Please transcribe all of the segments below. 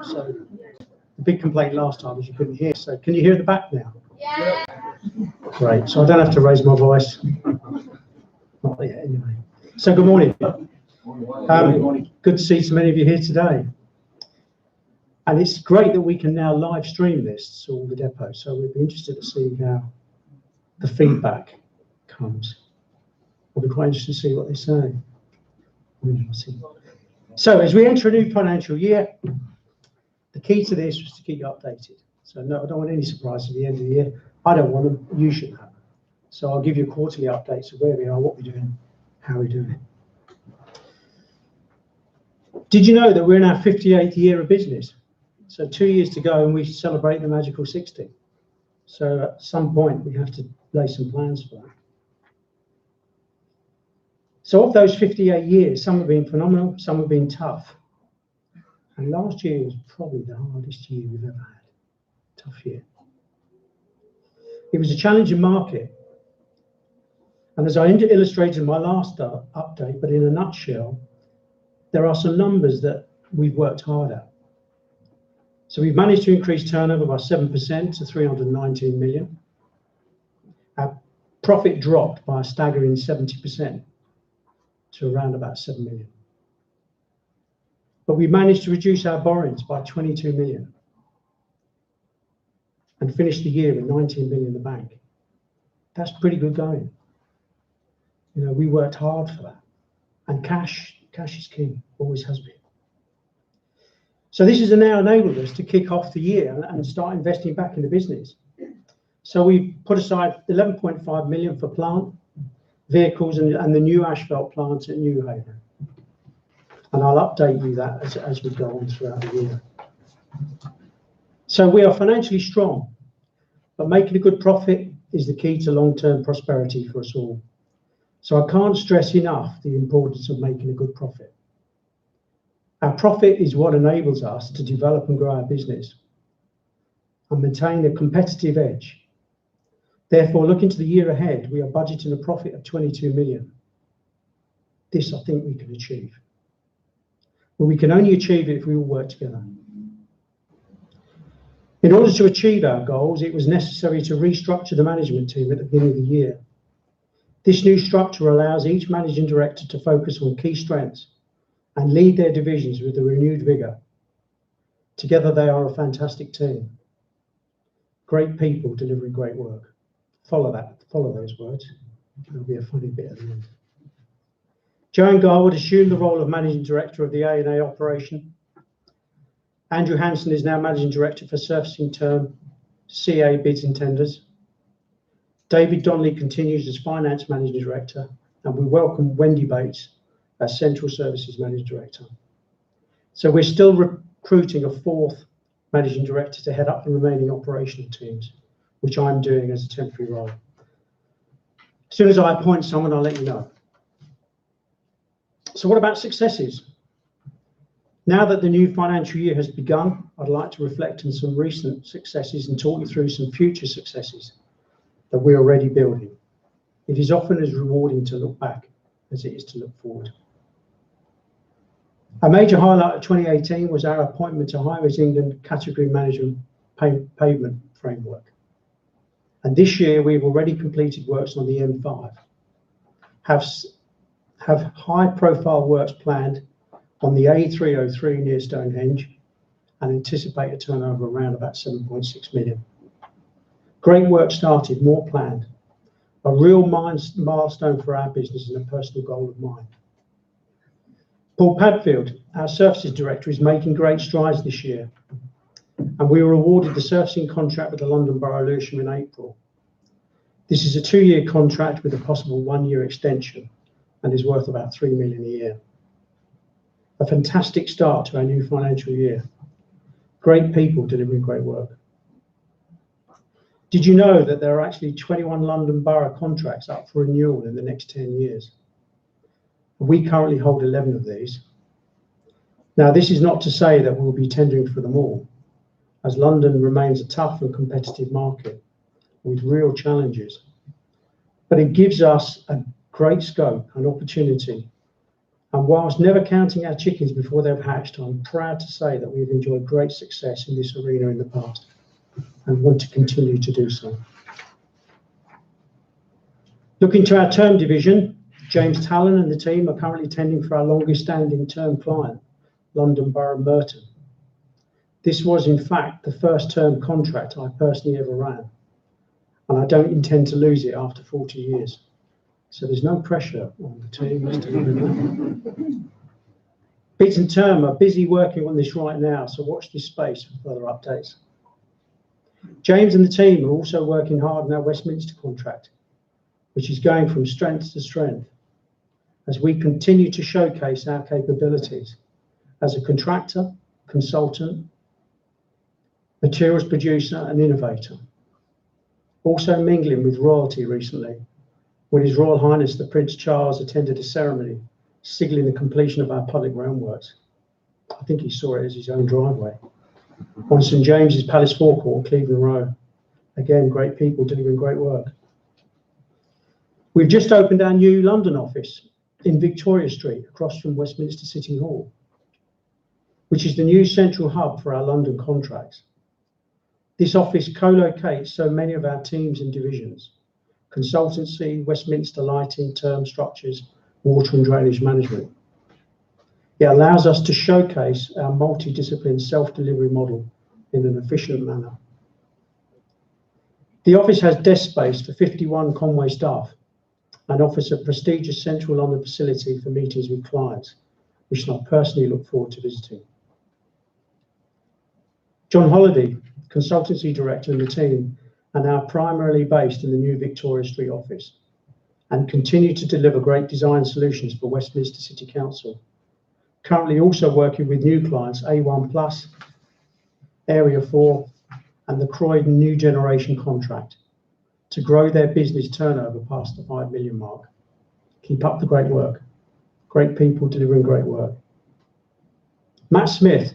So the big complaint last time was you couldn't hear. So can you hear the back now? Yeah. Great. So I don't have to raise my voice. Not yet, anyway. So good morning. Good to see so many of you here today. And it's great that we can now live stream this to all the depots. So we'd be interested to see how the feedback comes. I'll be quite interested to see what they say. So as we enter a new financial year, the key to this was to keep you updated. So no, I don't want any surprise at the end of the year. I don't want them, you should have. So I'll give you quarterly updates of where we are, what we're doing, how we're doing it. Did you know that we're in our 58th year of business? So 2 years to go and we celebrate the magical 60. So at some point we have to lay some plans for that. So of those 58 years, some have been phenomenal, some have been tough. And last year was probably the hardest year we've ever had. Tough year. It was a challenging market. And as I illustrated in my last update, but in a nutshell, there are some numbers that we've worked hard at. So we've managed to increase turnover by 7% to 319 million. Our profit dropped by a staggering 70% to around about 7 million. But we managed to reduce our borrowings by 22 million and finished the year with 19 million in the bank. That's pretty good going. You know, we worked hard for that. And cash is king, always has been. So this has now enabled us to kick off the year and start investing back in the business. So we put aside 11.5 million for plant, vehicles and the new asphalt plant at Newhaven. And I'll update you that as we go on throughout the year. So we are financially strong, but making a good profit is the key to long-term prosperity for us all. So I can't stress enough the importance of making a good profit. Our profit is what enables us to develop and grow our business and maintain a competitive edge. Therefore, looking to the year ahead, we are budgeting a profit of 22 million. This I think we can achieve. But we can only achieve it if we all work together. In order to achieve our goals, it was necessary to restructure the management team at the beginning of the year. This new structure allows each managing director to focus on key strengths and lead their divisions with a renewed vigour. Together they are a fantastic team. Great people delivering great work. Follow those words. There'll be a funny bit at the end. Joanne Garwood assumed the role of Managing Director of the A&A operation. Andrew Hanson is now Managing Director for Surfacing Term, CA Bids and Tenders. David Donnelly continues as Finance Managing Director, and we welcome Wendy Bates as Central Services Managing Director. So we're still recruiting a fourth Managing Director to head up the remaining operational teams, which I'm doing as a temporary role. As soon as I appoint someone, I'll let you know. So what about successes? Now that the new financial year has begun, I'd like to reflect on some recent successes and talk you through some future successes that we're already building. It is often as rewarding to look back as it is to look forward. A major highlight of 2018 was our appointment to Highways England Category Management Pavement Framework. And this year we've already completed works on the M5, have high profile works planned on the A303 near Stonehenge and anticipate a turnover around about 7.6 million. Great work started, more planned. A real milestone for our business and a personal goal of mine. Paul Padfield, our Services Director, is making great strides this year. And we were awarded the surfacing contract with the London Borough of Lewisham in April. This is a 2-year contract with a possible 1-year extension and is worth about 3 million a year. A fantastic start to our new financial year. Great people delivering great work. Did you know that there are actually 21 London Borough contracts up for renewal in the next 10 years? We currently hold 11 of these. Now, this is not to say that we'll be tendering for them all, as London remains a tough and competitive market with real challenges. But it gives us a great scope and opportunity, And whilst never counting our chickens before they've hatched, I'm proud to say that we've enjoyed great success in this arena in the past and want to continue to do so. Looking to our term division, James Talon and the team are currently tending for our longest standing term client, London Borough Merton. This was in fact the first term contract I personally ever ran, and I don't intend to lose it after 40 years. So there's no pressure on the team to deliver that. Bits and Term are busy working on this right now, so watch this space for further updates. James and the team are also working hard on our Westminster contract, which is going from strength to strength as we continue to showcase our capabilities as a contractor, consultant, materials producer and innovator. Also mingling with royalty recently, when His Royal Highness the Prince Charles attended a ceremony signalling the completion of our public groundworks. I think he saw it as his own driveway. On St James's Palace forecourt, Cleveland Row. Again, great people delivering great work. We've just opened our new London office in Victoria Street, across from Westminster City Hall, which is the new central hub for our London contracts. This office co-locates so many of our teams and divisions: consultancy, Westminster lighting, term structures, water and drainage management. It allows us to showcase our multidisciplinary self-delivery model in an efficient manner. The office has desk space for 51 Conway staff and offers a prestigious central London facility for meetings with clients, which I personally look forward to visiting. John Holliday, Consultancy Director, and the team are now primarily based in the new Victoria Street office and continue to deliver great design solutions for Westminster City Council. Currently also working with new clients, A1 Plus, Area 4, and the Croydon New Generation contract to grow their business turnover past the 5 million mark. Keep up the great work. Great people delivering great work. Matt Smith,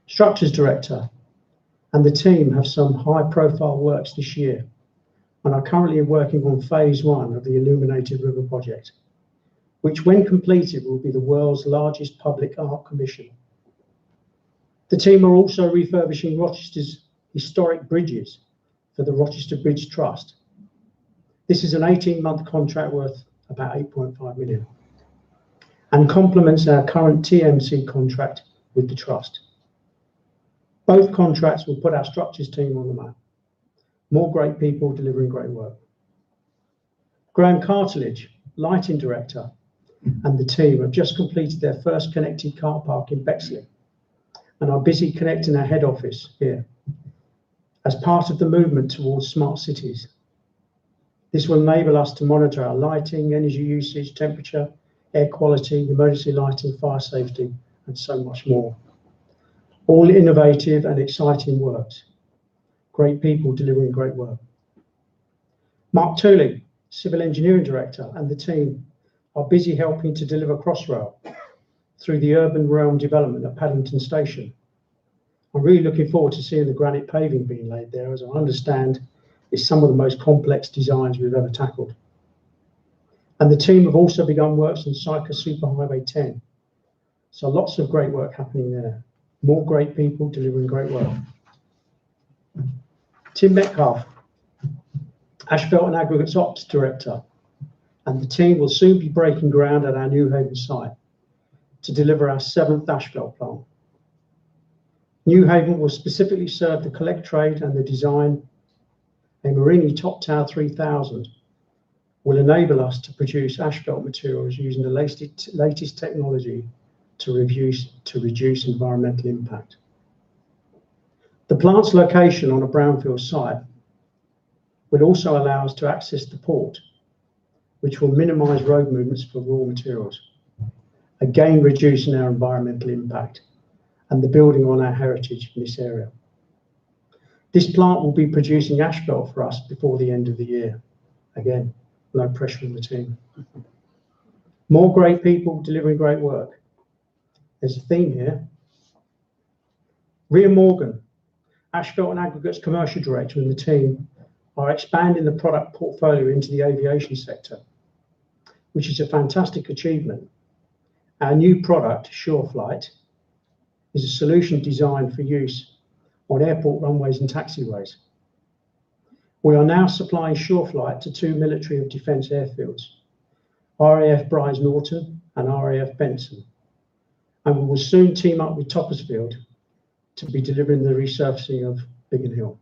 Structures Director, and the team have some high-profile works this year and are currently working on phase 1 of the Illuminated River project, which when completed will be the world's largest public art commission. The team are also refurbishing Rochester's historic bridges for the Rochester Bridge Trust. This is an 18-month contract worth about 8.5 million and complements our current TMC contract with the Trust. Both contracts will put our structures team on the map. More great people delivering great work. Graham Cartledge, Lighting Director, and the team have just completed their first connected car park in Bexley and are busy connecting our head office here as part of the movement towards smart cities. This will enable us to monitor our lighting, energy usage, temperature, air quality, emergency lighting, fire safety, and so much more. All innovative and exciting works. Great people delivering great work. Mark Tooley, Civil Engineering Director, and the team are busy helping to deliver Crossrail through the urban realm development at Paddington Station. I'm really looking forward to seeing the granite paving being laid there, as I understand it's some of the most complex designs we've ever tackled. And the team have also begun works on Syker Superhighway 10. So lots of great work happening there. More great people delivering great work. Tim Metcalf, Asphalt and Aggregates Ops Director, and the team will soon be breaking ground at our New Haven site to deliver our 7th asphalt plant. New Haven will specifically serve the collect trade and the design. A Marini Top Tower 3000 will enable us to produce asphalt materials using the latest technology to reduce environmental impact. The plant's location on a brownfield site will also allow us to access the port, which will minimise road movements for raw materials, again reducing our environmental impact and the building on our heritage in this area. This plant will be producing asphalt for us before the end of the year. Again, no pressure on the team. More great people delivering great work. There's a theme here. Ria Morgan, Asphalt and Aggregates Commercial Director, and the team are expanding the product portfolio into the aviation sector, which is a fantastic achievement Our new product, SureFlight, is a solution designed for use on airport runways and taxiways. We are now supplying SureFlight to 2 military of defence airfields, RAF Brize Norton and RAF Benson, and we will soon team up with Toppersfield to be delivering the resurfacing of Biggin Hill.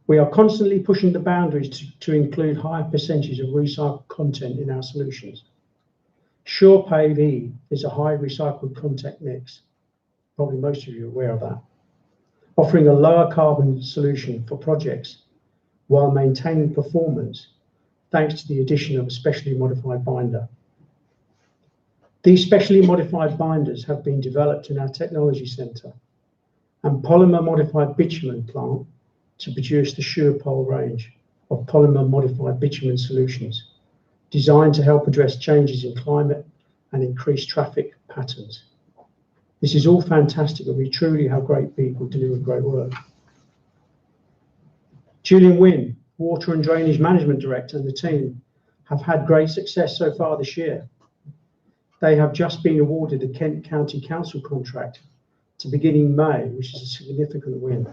We are constantly pushing the boundaries to include higher percentages of recycled content in our solutions. SurePave E is a high recycled content mix. Probably most of you are aware of that. Offering a lower carbon solution for projects while maintaining performance thanks to the addition of a specially modified binder. These specially modified binders have been developed in our technology centre and polymer modified bitumen plant to produce the SurePole range of polymer modified bitumen solutions designed to help address changes in climate and increase traffic patterns. This is all fantastic, and we truly have great people delivering great work. Julian Wynne, Water and Drainage Management Director, and the team have had great success so far this year. They have just been awarded the Kent County Council contract to begin in May, which is a significant win.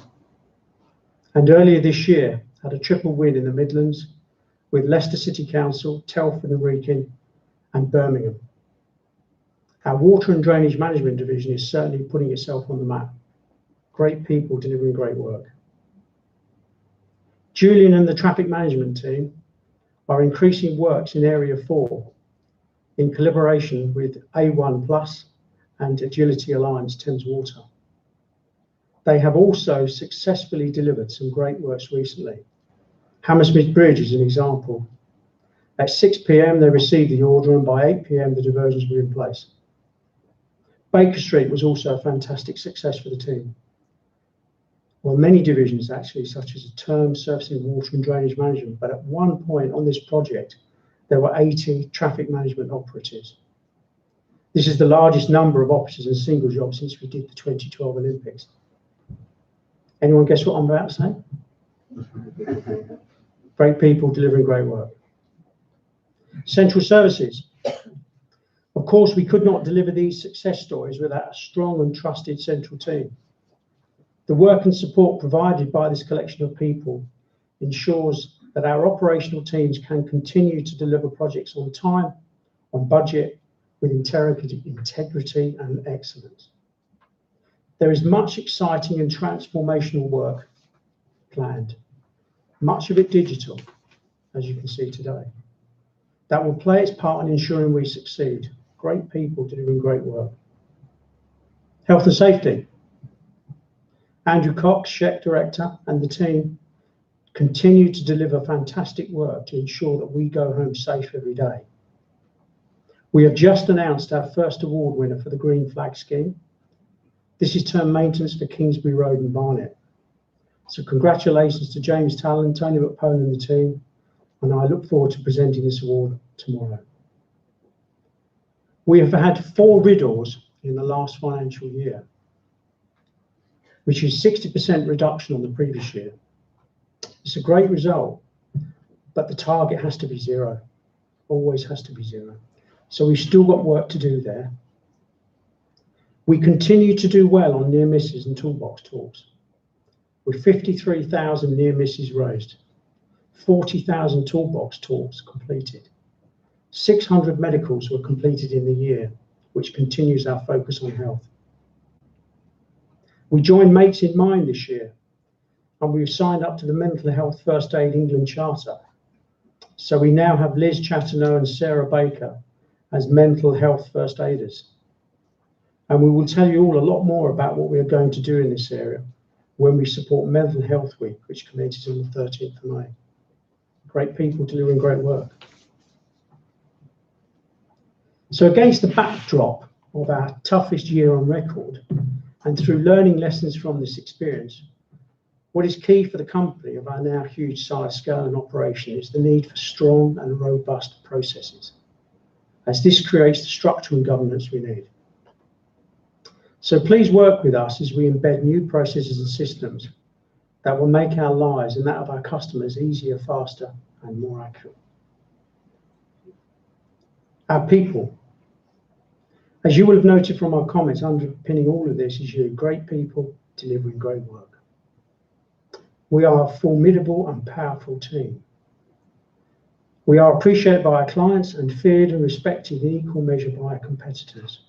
And earlier this year, had a triple win in the Midlands with Leicester City Council, Telford and Wrekin, and Birmingham. Our Water and Drainage Management Division is certainly putting itself on the map. Great people delivering great work. Julian and the traffic management team are increasing works in Area 4 in collaboration with A1 Plus and Agility Alliance Thames Water. They have also successfully delivered some great works recently. Hammersmith Bridge is an example. At 6 p.m. they received the order, and by 8 p.m. the diversions were in place. Baker Street was also a fantastic success for the team. Well, many divisions actually, such as term, surfacing, water and drainage management, but at one point on this project, there were 80 traffic management operatives. This is the largest number of operatives in a single job since we did the 2012 Olympics. Anyone guess what I'm about to say? Great people delivering great work. Central services. Of course, we could not deliver these success stories without a strong and trusted central team. The work and support provided by this collection of people ensures that our operational teams can continue to deliver projects on time, on budget, with integrity and excellence. There is much exciting and transformational work planned, much of it digital, as you can see today, that will play its part in ensuring we succeed. Great people doing great work. Health and safety. Andrew Cox, SHEC Director, and the team continue to deliver fantastic work to ensure that we go home safe every day. We have just announced our first award winner for the Green Flag scheme. This is term maintenance for Kingsbury Road and Barnet. So congratulations to James Talon, Tony McPone and the team, and I look forward to presenting this award tomorrow. We have had 4 RIDDORs in the last financial year, which is 60% reduction on the previous year. It's a great result, but the target has to be 0, always has to be 0. So we've still got work to do there. We continue to do well on near misses and toolbox talks, with 53,000 near misses raised, 40,000 toolbox talks completed. 600 medicals were completed in the year, which continues our focus on health. We joined Mates in Mind this year, and we've signed up to the Mental Health First Aid England Charter. So we now have Liz Chatternow and Sarah Baker as mental health first aiders. And we will tell you all a lot more about what we are going to do in this area when we support Mental Health Week, which commences on the 13th of May. Great people delivering great work. So against the backdrop of our toughest year on record, and through learning lessons from this experience, what is key for the company of our now huge size, scale and operation is the need for strong and robust processes, as this creates the structure and governance we need. So please work with us as we embed new processes and systems that will make our lives and that of our customers easier, faster and more accurate. Our people. As you will have noted from my comments, underpinning all of this is you, great people delivering great work. We are a formidable and powerful team. We are appreciated by our clients and feared and respected in equal measure by our competitors.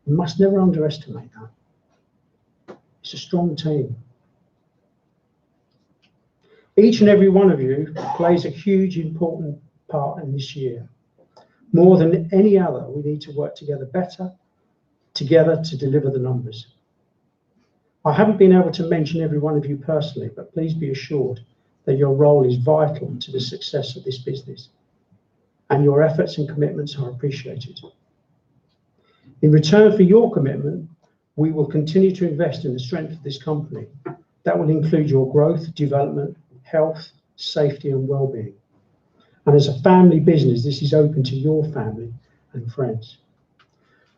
We must never underestimate that. It's a strong team. Each and every one of you plays a huge, important part in this year. More than any other, we need to work together better, together to deliver the numbers. I haven't been able to mention every one of you personally, but please be assured that your role is vital to the success of this business, and your efforts and commitments are appreciated. In return for your commitment, we will continue to invest in the strength of this company. That will include your growth, development, health, safety, and well-being. And as a family business, this is open to your family and friends,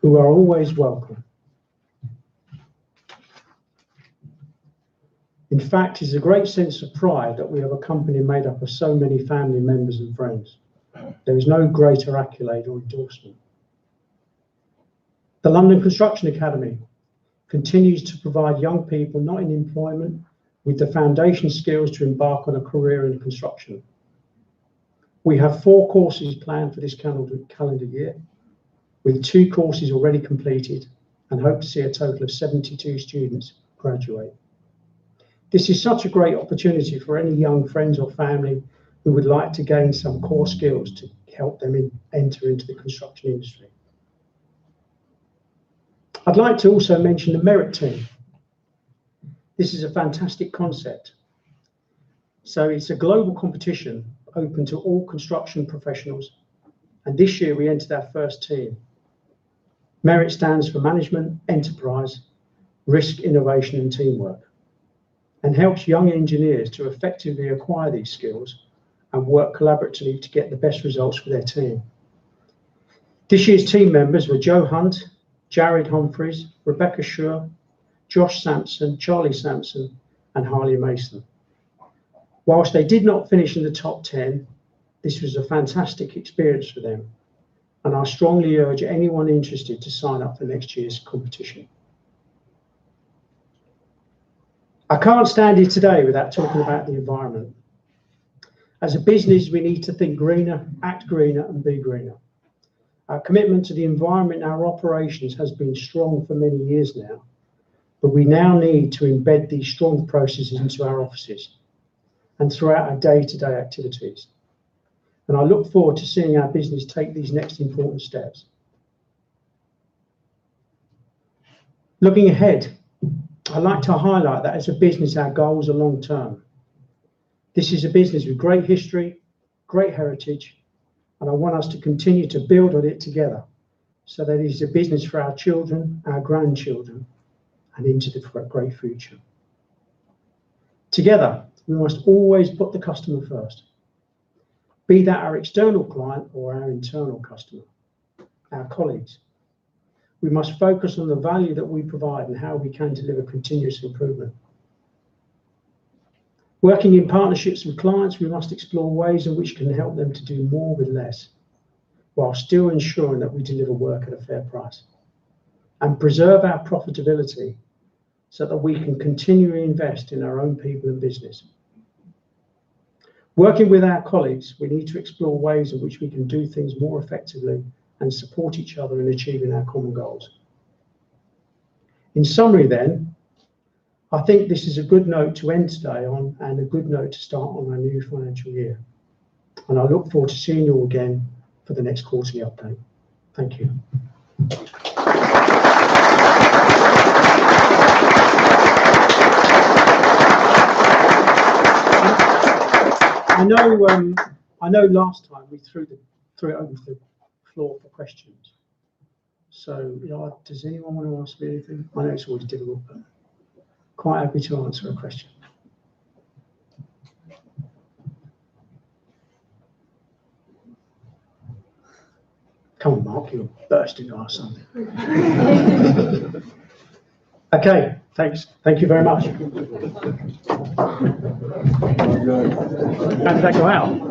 who are always welcome. In fact, it's a great sense of pride that we have a company made up of so many family members and friends. There is no greater accolade or endorsement. The London Construction Academy continues to provide young people not in employment with the foundation skills to embark on a career in construction. We have 4 courses planned for this calendar year, with 2 courses already completed, and hope to see a total of 72 students graduate. This is such a great opportunity for any young friends or family who would like to gain some core skills to help them enter into the construction industry. I'd like to also mention the Merit Team. This is a fantastic concept. So it's a global competition open to all construction professionals. And this year we entered our first team. Merit stands for Management, Enterprise, Risk, Innovation and Teamwork, and helps young engineers to effectively acquire these skills and work collaboratively to get the best results for their team. This year's team members were Joe Hunt, Jared Humphreys, Rebecca Schur, Josh Sampson, Charlie Sampson, and Harley Mason. Whilst they did not finish in the top 10, this was a fantastic experience for them, and I strongly urge anyone interested to sign up for next year's competition. I can't stand here today without talking about the environment. As a business, we need to think greener, act greener, and be greener. Our commitment to the environment in our operations has been strong for many years now, but we now need to embed these strong processes into our offices and throughout our day-to-day activities. And I look forward to seeing our business take these next important steps. Looking ahead, I'd like to highlight that as a business, our goals are long-term. This is a business with great history, great heritage, and I want us to continue to build on it together so that it is a business for our children, our grandchildren, and into the great future. Together, we must always put the customer first, be that our external client or our internal customer, our colleagues. We must focus on the value that we provide and how we can deliver continuous improvement. Working in partnerships with clients, we must explore ways in which we can help them to do more with less, while still ensuring that we deliver work at a fair price and preserve our profitability so that we can continually invest in our own people and business. Working with our colleagues, we need to explore ways in which we can do things more effectively and support each other in achieving our common goals. In summary then, I think this is a good note to end today on and a good note to start on our new financial year. And I look forward to seeing you all again for the next quarterly update. Thank you. I know last time we threw it over the floor for questions. So, does anyone want to ask me anything? I know it's always difficult, but quite happy to answer a question. Come on, Mark, you're bursting to ask something. Okay, thanks. Thank you very much. How did that go out?